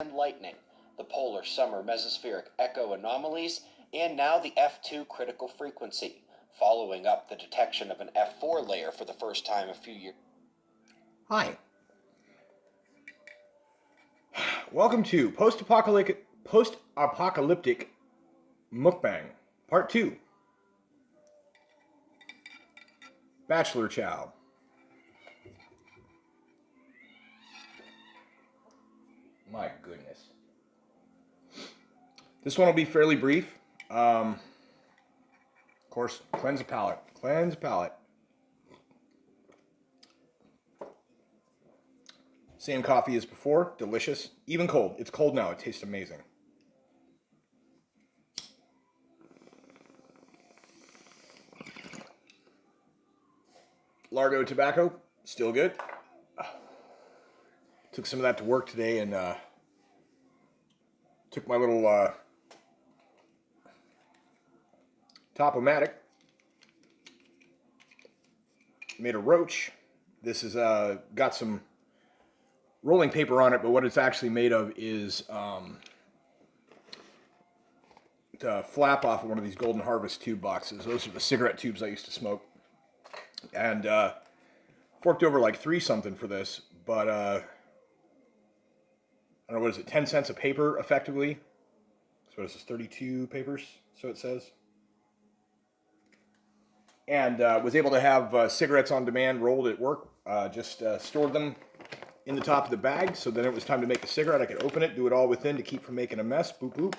and lightning, the polar summer mesospheric echo anomalies, and now the F2 critical frequency, following up the detection of an F4 layer for the first time a few years. Hi. Welcome to Post-Apocalyptic Mukbang, Part 2. Bachelor Chow. My goodness. This one will be fairly brief. Of course, cleanse the palate. Cleanse the palate. Same coffee as before. Delicious. Even cold. It's cold now. It tastes amazing. Largo tobacco. Still good. Took some of that to work today and took my little Top-O-Matic. Made a roach. This is got some rolling paper on it, but what it's actually made of is the flap off of one of these Golden Harvest tube boxes. Those are the cigarette tubes I used to smoke. And forked over like 3 something for this, but I don't know, what is it, 10 cents a paper effectively? So what is this, 32 papers, so it says. And was able to have cigarettes on demand rolled at work. Just stored them in the top of the bag, so then it was time to make a cigarette. I could open it, do it all within to keep from making a mess. Boop, boop.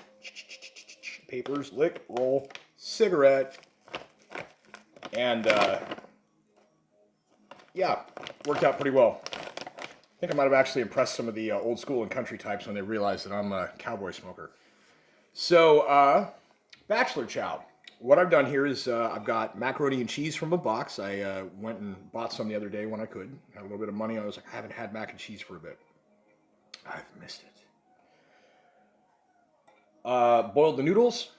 Papers, lick, roll, cigarette. And yeah, worked out pretty well. I think I might have actually impressed some of the old school and country types when they realized that I'm a cowboy smoker. So, Bachelor Chow. What I've done here is I've got macaroni and cheese from a box. I went and bought some the other day when I could. Had a little bit of money. I was like, I haven't had mac and cheese for a bit. I've missed it. Boiled the noodles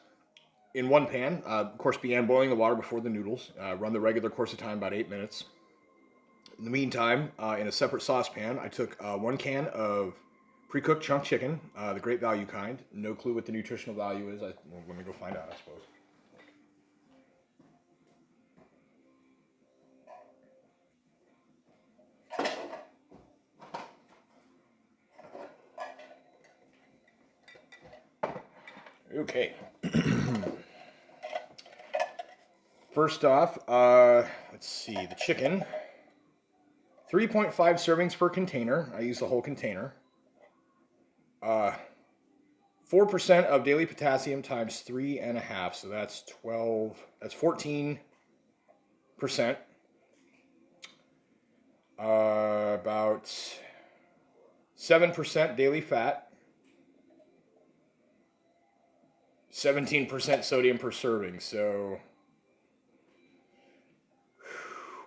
in one pan. Of course, began boiling the water before the noodles. Run the regular course of time, about 8 minutes. In the meantime, in a separate saucepan, I took 1 can of pre-cooked chunk chicken, the great value kind. No clue what the nutritional value is. Well, let me go find out, I suppose. Okay. First off, let's see, the chicken. 3.5 servings per container. I use the whole container. 4% of daily potassium times 3.5, so that's 12. That's 14%. About 7% daily fat. 17% sodium per serving. So,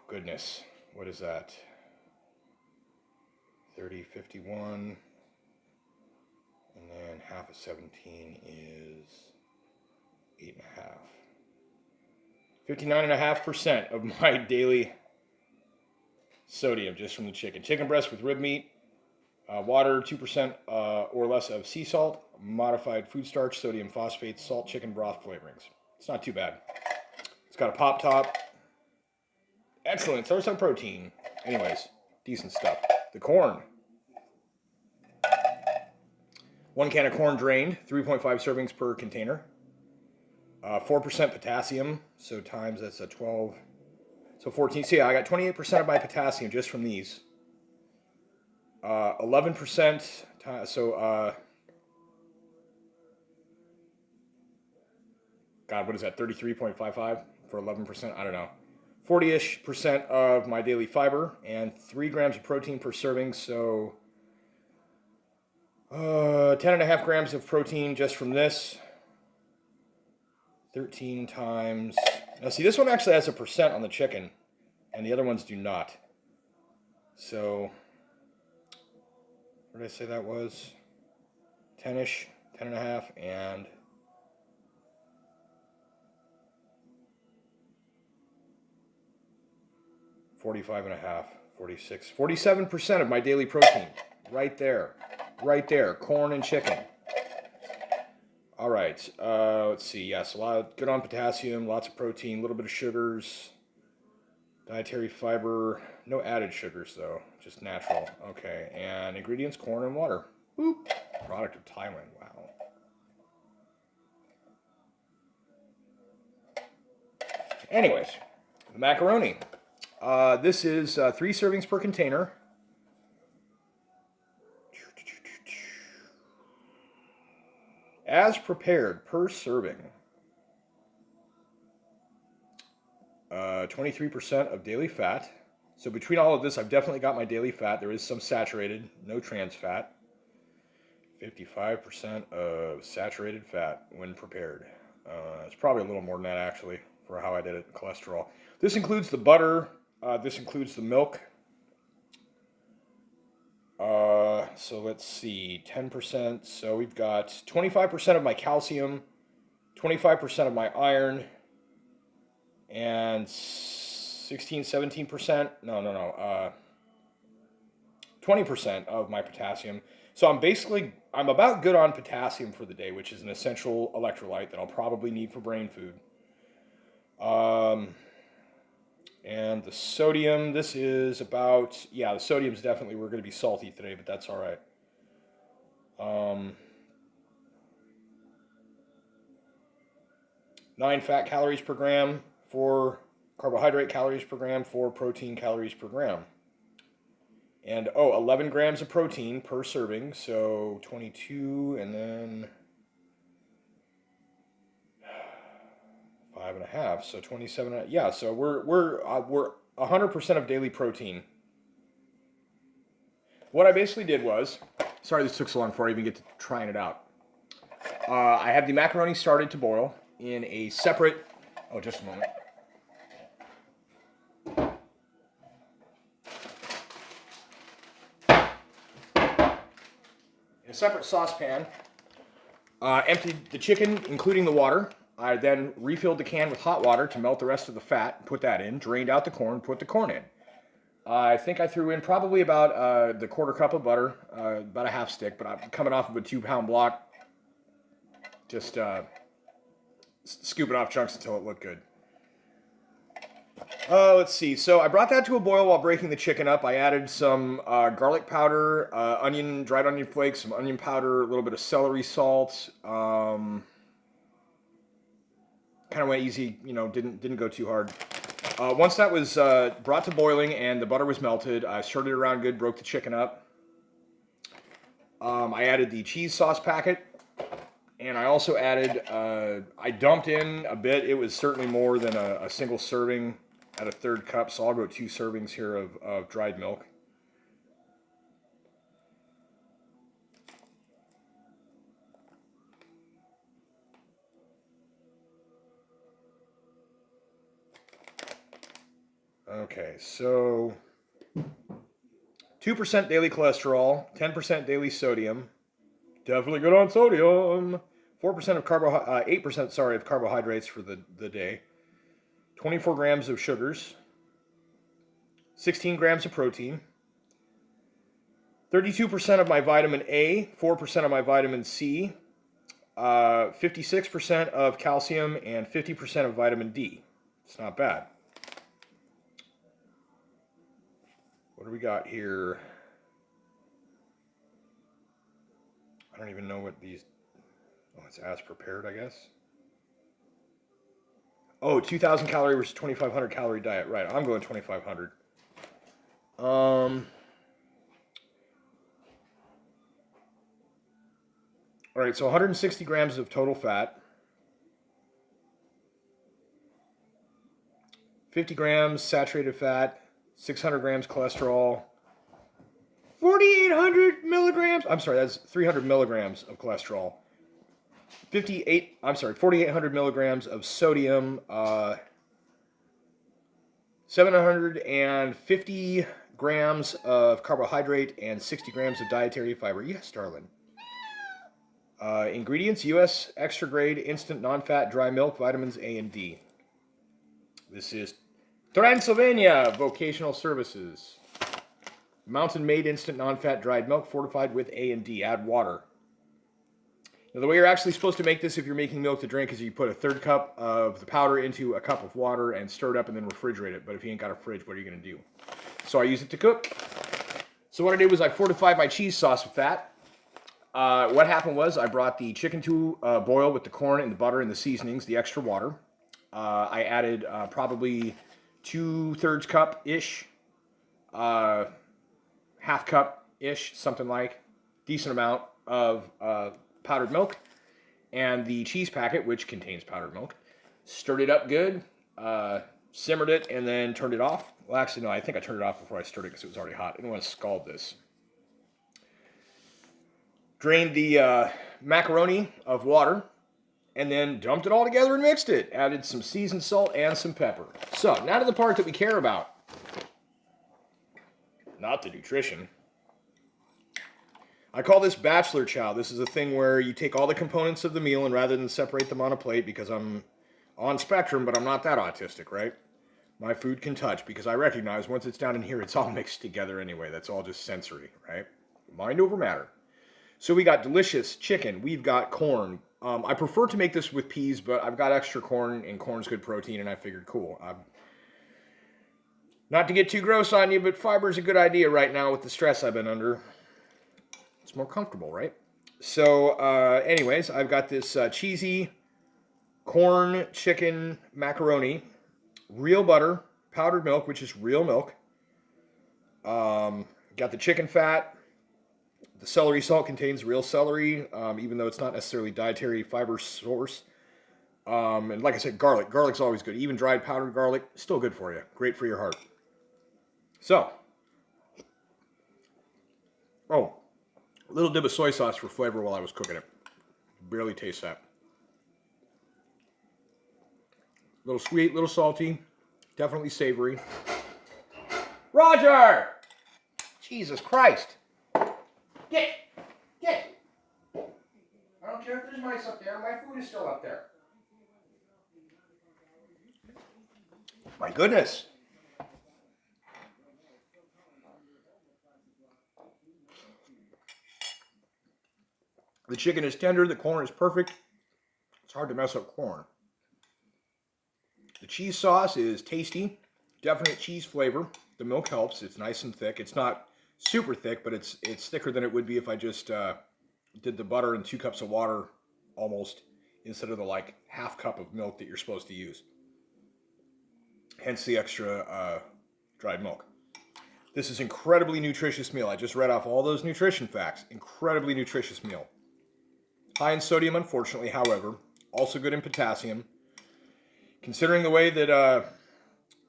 goodness, what is that? 30, 51. And then half of 17 is 8.5. 59.5% of my daily sodium just from the chicken. Chicken breast with rib meat, water, 2% or less of sea salt, modified food starch, sodium phosphate, salt, chicken broth flavorings. It's not too bad. It's got a pop top. Excellent. Throw some protein. Anyways, decent stuff. The corn. 1 can of corn drained, 3.5 servings per container. 4% potassium, so times that's a 12. So 14. So yeah, I got 28% of my potassium just from these. 11%. God, what is that? 33.55 for 11%? I don't know. 40-ish% of my daily fiber and 3 grams of protein per serving. So 10.5 grams of protein just from this. 13 times. Now, see, this one actually has a percent on the chicken, and the other ones do not. So, what did I say that was? 10-ish, 10.5, and 45.5, 46, 47% of my daily protein. Right there. Right there. Corn and chicken. All right. Let's see. Yes, good on potassium, lots of protein, a little bit of sugars, dietary fiber, no added sugars though, just natural. Okay. And ingredients: corn and water. Boop. Product of Thailand. Wow. Anyways, the macaroni. This is 3 servings per container. As prepared per serving. 23% of daily fat. So between all of this, I've definitely got my daily fat. There is some saturated, no trans fat. 55% of saturated fat when prepared. It's probably a little more than that actually for how I did it. Cholesterol. This includes the butter. This includes the milk. So let's see, 10%. So we've got 25% of my calcium, 25% of my iron, and 17%. No. 20% of my potassium. So I'm about good on potassium for the day, which is an essential electrolyte that I'll probably need for brain food. And the sodium, this is about, the sodium's definitely, we're going to be salty today, but that's all right. 9 fat calories per gram, 4 carbohydrate calories per gram, 4 protein calories per gram. And 11 grams of protein per serving, so 22, and then 5.5, so 27. Yeah, so we're 100% of daily protein. What I basically did was, sorry this took so long before I even get to trying it out. I have the macaroni started to boil in a separate. Oh, just a moment. In a separate saucepan, emptied the chicken, including the water. I then refilled the can with hot water to melt the rest of the fat, put that in, drained out the corn, put the corn in. I think I threw in probably about the quarter cup of butter, about a half stick, but I'm coming off of a 2-pound block. Just scooping off chunks until it looked good. Let's see. So I brought that to a boil while breaking the chicken up. I added some garlic powder, dried onion flakes, some onion powder, a little bit of celery salt. Kind of went easy, didn't go too hard. Once that was brought to boiling and the butter was melted, I stirred it around good, broke the chicken up. I added the cheese sauce packet, and I also added, I dumped in a bit. It was certainly more than a single serving at a 1/3 cup, so I'll go 2 servings here of dried milk. Okay, so 2% daily cholesterol, 10% daily sodium. Definitely good on sodium. 4% of 8%, sorry, of carbohydrates for the day. 24 grams of sugars. 16 grams of protein. 32% of my vitamin A, 4% of my vitamin C, 56% of calcium, and 50% of vitamin D. It's not bad. What do we got here? I don't even know what these. Oh, it's as prepared, I guess. Oh, 2,000 calorie versus 2,500 calorie diet. Right, I'm going 2,500. All right, so 160 grams of total fat. 50 grams saturated fat. 600 grams cholesterol. 4,800 milligrams. I'm sorry, that's 300 milligrams of cholesterol. 4,800 milligrams of sodium. 750 grams of carbohydrate and 60 grams of dietary fiber. Yes, darling. Ingredients: U.S. extra grade instant non-fat dry milk, vitamins A and D. This is Transylvania Vocational Services. Mountain Made instant non-fat dried milk fortified with A and D. Add water. Now, the way you're actually supposed to make this if you're making milk to drink is you put a third cup of the powder into a cup of water and stir it up and then refrigerate it. But if you ain't got a fridge, what are you going to do? So I use it to cook. So what I did was I fortified my cheese sauce with that. What happened was I brought the chicken to boil with the corn and the butter and the seasonings, the extra water. I added probably 2/3 cup-ish, half cup-ish, something like, decent amount of powdered milk, and the cheese packet, which contains powdered milk. Stirred it up good, simmered it, and then turned it off. Well, actually, no, I think I turned it off before I stirred it because it was already hot. I didn't want to scald this. Drained the macaroni of water, and then dumped it all together and mixed it. Added some seasoned salt and some pepper. So, now to the part that we care about. Not the nutrition. I call this Bachelor Chow. This is a thing where you take all the components of the meal, and rather than separate them on a plate, because I'm on spectrum, but I'm not that autistic, right? My food can touch, because I recognize once it's down in here, it's all mixed together anyway. That's all just sensory, right? Mind over matter. So we got delicious chicken. We've got corn. I prefer to make this with peas, but I've got extra corn, and corn's good protein, and I figured, cool. Not to get too gross on you, but fiber's a good idea right now with the stress I've been under. It's more comfortable, right? So, anyways, I've got this cheesy corn chicken macaroni, real butter, powdered milk, which is real milk. Got the chicken fat. The celery salt contains real celery, even though it's not necessarily dietary fiber source. And like I said, garlic. Garlic's always good. Even dried powdered garlic, still good for you. Great for your heart. So, a little dip of soy sauce for flavor while I was cooking it. Barely taste that. A little sweet, a little salty, definitely savory. Roger! Jesus Christ. Get! I don't care if there's mice up there. My food is still up there. My goodness. The chicken is tender. The corn is perfect. It's hard to mess up corn. The cheese sauce is tasty. Definite cheese flavor. The milk helps. It's nice and thick. It's not super thick, but it's thicker than it would be if I just did the butter and 2 cups of water almost, instead of the like half cup of milk that you're supposed to use. Hence the extra dried milk. This is incredibly nutritious meal. I just read off all those nutrition facts. Incredibly nutritious meal. High in sodium, unfortunately, however. Also good in potassium. Considering the way that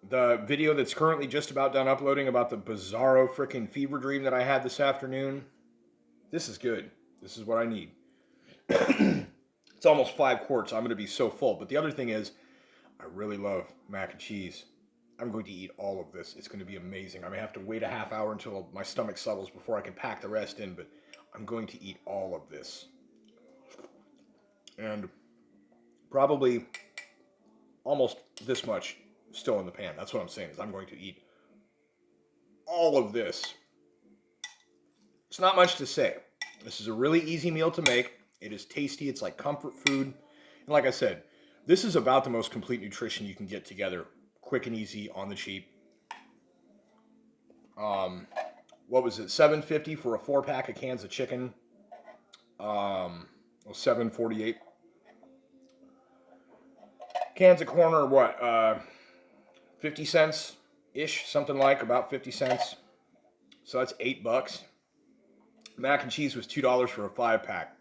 the video that's currently just about done uploading about the bizarro freaking fever dream that I had this afternoon, this is good. This is what I need. It's almost 5 quarts. I'm going to be so full. But the other thing is, I really love mac and cheese. I'm going to eat all of this. It's going to be amazing. I may have to wait a half hour until my stomach settles before I can pack the rest in, but I'm going to eat all of this. And probably almost this much still in the pan. That's what I'm saying, is I'm going to eat all of this. It's not much to say. This is a really easy meal to make. It is tasty. It's like comfort food. And like I said, this is about the most complete nutrition you can get together. Quick and easy, on the cheap. What was it? $7.50 for a 4-pack of cans of chicken. $7.48. Cans of corn are what? 50 cents ish, something like, about 50 cents. So that's $8. Mac and cheese was $2 for a 5-pack.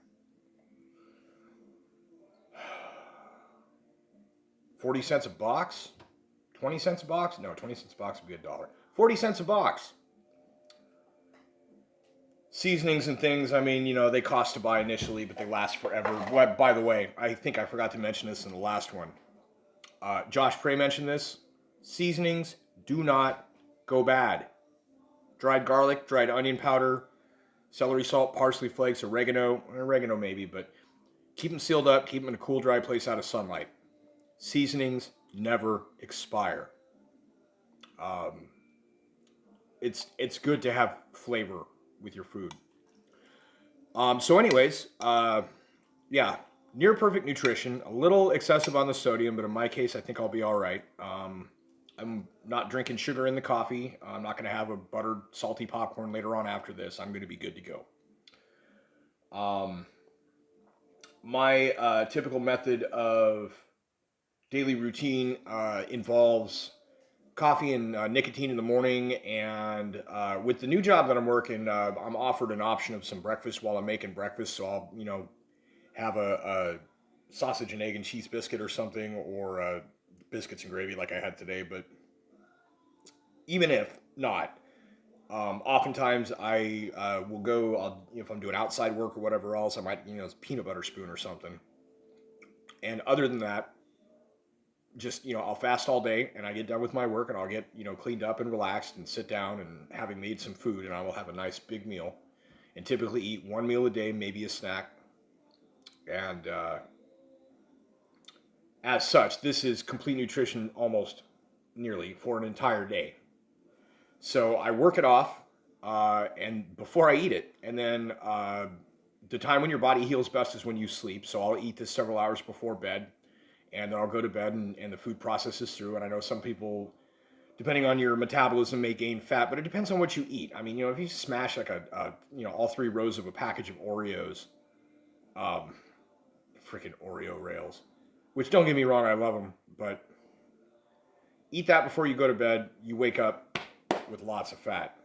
40 cents a box? 20 cents a box? No, 20 cents a box would be $1. 40 cents a box. Seasonings and things, I mean, you know, they cost to buy initially, but they last forever. By the way, I think I forgot to mention this in the last one. Josh Prey mentioned this. Seasonings do not go bad. Dried garlic, dried onion powder, celery salt, parsley flakes, oregano maybe, but keep them sealed up, keep them in a cool, dry place out of sunlight. Seasonings never expire. it's good to have flavor with your food. So anyways, yeah, near perfect nutrition. A little excessive on the sodium, but in my case, I think I'll be all right. I'm not drinking sugar in the coffee. I'm not going to have a buttered, salty popcorn later on after this. I'm going to be good to go. My typical method of daily routine involves coffee and nicotine in the morning. And with the new job that I'm working, I'm offered an option of some breakfast while I'm making breakfast. So I'll, have a sausage and egg and cheese biscuit or something, or biscuits and gravy like I had today. But even if not, oftentimes I will go. If I'm doing outside work or whatever else, I might peanut butter spoon or something. And other than that, just I'll fast all day, and I get done with my work, and I'll get cleaned up and relaxed, and sit down, and having made some food, and I will have a nice big meal, and typically eat one meal a day, maybe a snack, and as such, this is complete nutrition almost nearly for an entire day. So I work it off, and before I eat it, and then the time when your body heals best is when you sleep. So I'll eat this several hours before bed, and then I'll go to bed, and the food processes through. And I know some people, depending on your metabolism, may gain fat, but it depends on what you eat. I mean, if you smash like all 3 rows of a package of Oreos, freaking Oreo rails, which don't get me wrong, I love them, but eat that before you go to bed. You wake up with lots of fat.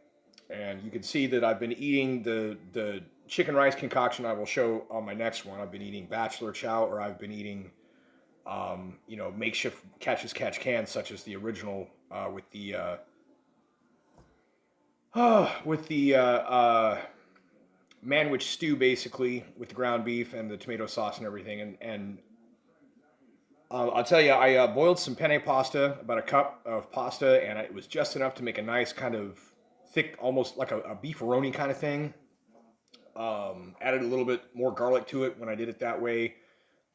And you can see that I've been eating the chicken rice concoction I will show on my next one. I've been eating Bachelor Chow, or I've been eating makeshift catch cans, such as the original with the manwich stew, basically with the ground beef and the tomato sauce and everything. And I'll tell you, I boiled some penne pasta, about a cup of pasta, and it was just enough to make a nice kind of thick, almost like a beefaroni kind of thing. Added a little bit more garlic to it when I did it that way.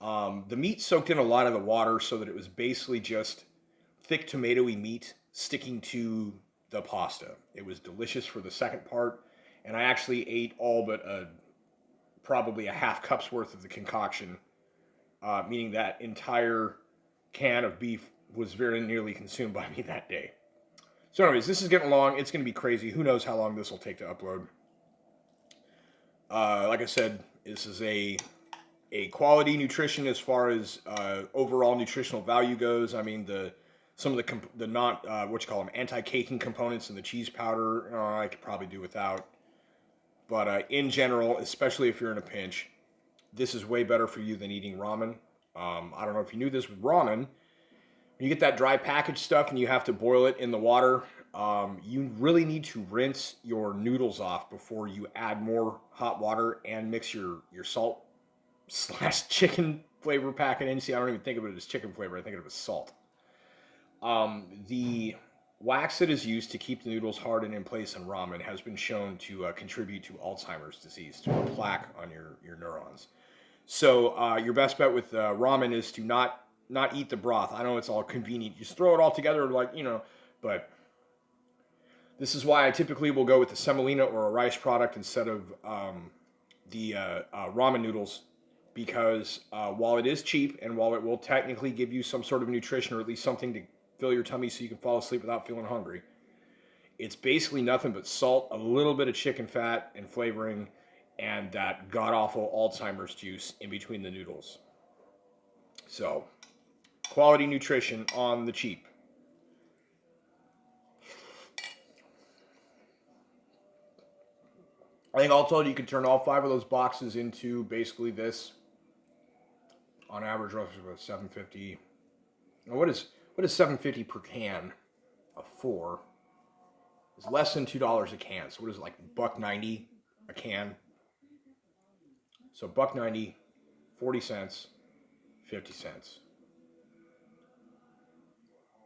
The meat soaked in a lot of the water, so that it was basically just thick tomatoey meat sticking to the pasta. It was delicious for the second part, and I actually ate all but probably a half cup's worth of the concoction, meaning that entire can of beef was very nearly consumed by me that day. So anyways, this is getting long. It's going to be crazy. Who knows how long this will take to upload. Like I said, this is a quality nutrition as far as overall nutritional value goes. I mean, some of the not what you call them, anti-caking components and the cheese powder, I could probably do without. But in general, especially if you're in a pinch, this is way better for you than eating ramen. I don't know if you knew this with ramen. When you get that dry packaged stuff and you have to boil it in the water, you really need to rinse your noodles off before you add more hot water and mix your salt / chicken flavor packet in. See, I don't even think of it as chicken flavor. I think of it as salt. The wax that is used to keep the noodles hard and in place in ramen has been shown to contribute to Alzheimer's disease, to a plaque on your neurons. So your best bet with ramen is to not eat the broth. I know it's all convenient. Just throw it all together but this is why I typically will go with the semolina or a rice product instead of the ramen noodles, because while it is cheap and while it will technically give you some sort of nutrition, or at least something to fill your tummy so you can fall asleep without feeling hungry, it's basically nothing but salt, a little bit of chicken fat and flavoring, and that god-awful Alzheimer's juice in between the noodles. So, quality nutrition on the cheap. I think all told, you could turn all 5 of those boxes into basically this. On average, roughly about $7.50. Now, what is $7.50 per can of 4? It's less than $2 a can. So what is it, like $1.90 a can? So $1.90, 40 cents, 50 cents.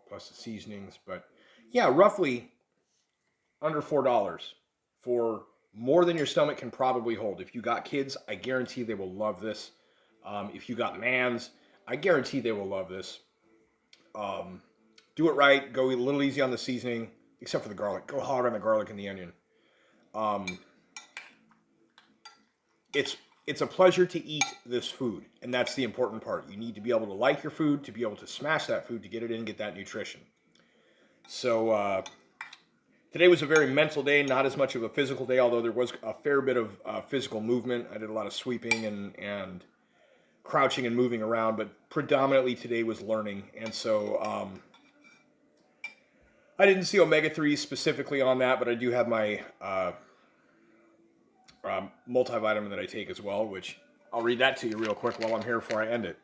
Plus the seasonings. But yeah, roughly under $4 for more than your stomach can probably hold. If you got kids, I guarantee they will love this. If you got mans, I guarantee they will love this. Do it right. Go a little easy on the seasoning. except for the garlic. Go hard on the garlic and the onion. Um, it's a pleasure to eat this food, and that's the important part. You need to be able to like your food, to be able to smash that food, to get it in and get that nutrition. So today was a very mental day, not as much of a physical day, although there was a fair bit of physical movement. I did a lot of sweeping and crouching and moving around, but predominantly today was learning. And so I didn't see omega-3s specifically on that, but I do have my multivitamin that I take as well, which I'll read that to you real quick while I'm here before I end it.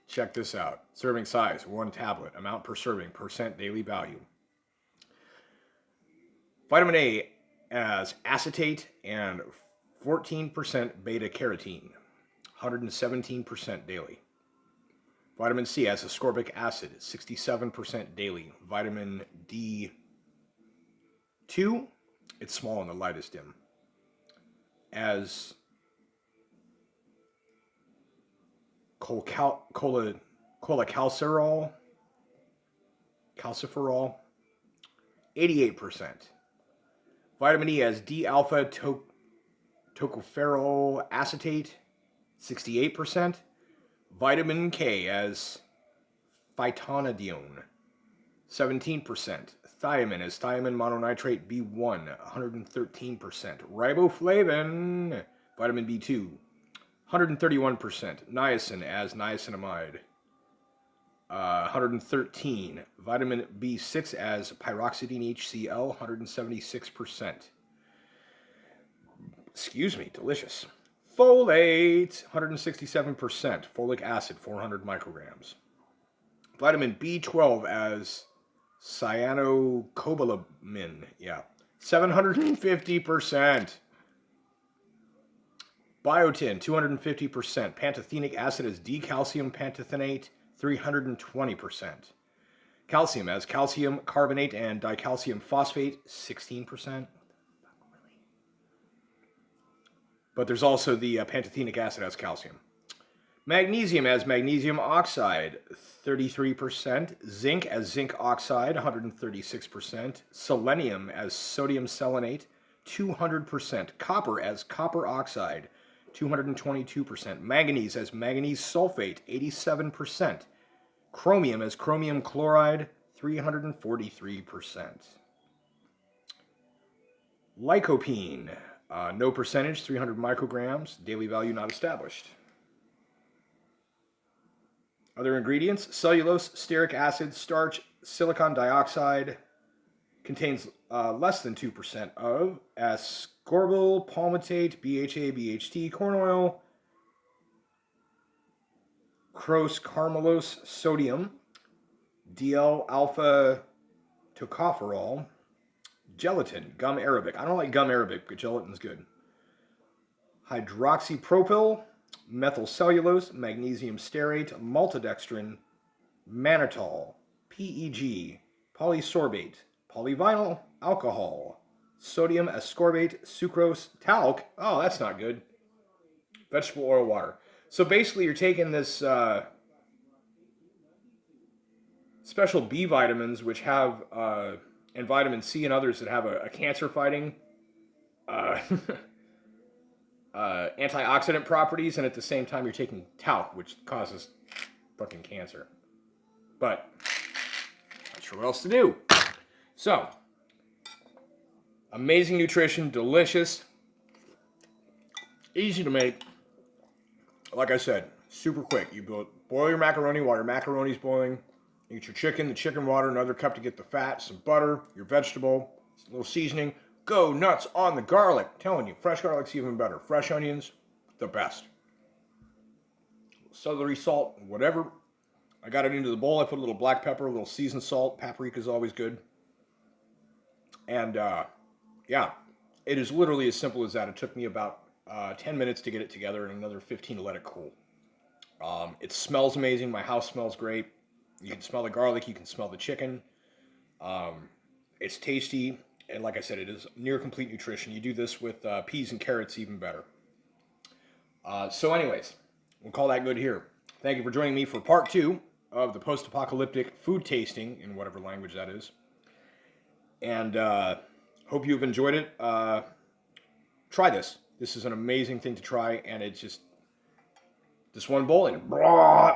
Check this out. Serving size, 1 tablet. Amount per serving, percent daily value. Vitamin A as acetate and 14% beta carotene, 117% daily. Vitamin C as ascorbic acid, 67% daily. Vitamin D2, it's small and the light is dim, as cholecalciferol, calciferol, 88%. Vitamin E as D-alpha tocopherol acetate, 68%. Vitamin K as phytonadione, 17%. Thiamine as thiamine mononitrate B1, 113%. Riboflavin, vitamin B2, 131%. Niacin as niacinamide, 113. Vitamin B6 as pyroxidine HCl, 176%. Excuse me, delicious. Folate, 167%. Folic acid, 400 micrograms. Vitamin B12 as cyanocobalamin, 750%. Biotin, 250%. Pantothenic acid as decalcium pantothenate, 320%. Calcium as calcium carbonate and dicalcium phosphate, 16%. But there's also the pantothenic acid as calcium. Magnesium as magnesium oxide, 33%. Zinc as zinc oxide, 136%. Selenium as sodium selenate, 200%. Copper as copper oxide, 222%. Manganese as manganese sulfate, 87%. Chromium as chromium chloride, 343%. Lycopene, no percentage, 300 micrograms, daily value not established. Other ingredients: cellulose, stearic acid, starch, silicon dioxide, contains less than 2% of ascorbyl palmitate, BHA, BHT, corn oil, carmellose sodium, DL-alpha tocopherol, gelatin, gum arabic. I don't like gum arabic, but gelatin's good. Hydroxypropyl, methyl cellulose, magnesium stearate, maltodextrin, mannitol, PEG, polysorbate, polyvinyl alcohol, sodium ascorbate, sucrose, talc. Oh, that's not good. Vegetable oil water. So basically, you're taking this special B vitamins, which have, and vitamin C and others that have a cancer-fighting antioxidant properties, and at the same time, you're taking talc, which causes fucking cancer. But not sure what else to do. So, amazing nutrition, delicious, easy to make. Like I said, super quick. You boil your macaroni while your macaroni's boiling. You get your chicken, the chicken water, another cup to get the fat, some butter, your vegetable, a little seasoning. Go nuts on the garlic. I'm telling you, fresh garlic's even better. Fresh onions, the best. Celery salt, whatever. I got it into the bowl. I put a little black pepper, a little seasoned salt. Paprika's always good. And yeah, it is literally as simple as that. It took me about 10 minutes to get it together and another 15 to let it cool. It smells amazing. My house smells great. You can smell the garlic. You can smell the chicken. It's tasty. And like I said, it is near complete nutrition. You do this with peas and carrots, even better. So anyways, we'll call that good here. Thank you for joining me for part 2 of the post-apocalyptic food tasting, in whatever language that is. And hope you've enjoyed it. Try this. This is an amazing thing to try, and it's just this one bowl and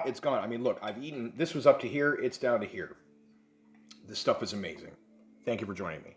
it's gone. I mean, look, I've eaten. This was up to here. It's down to here. This stuff is amazing. Thank you for joining me.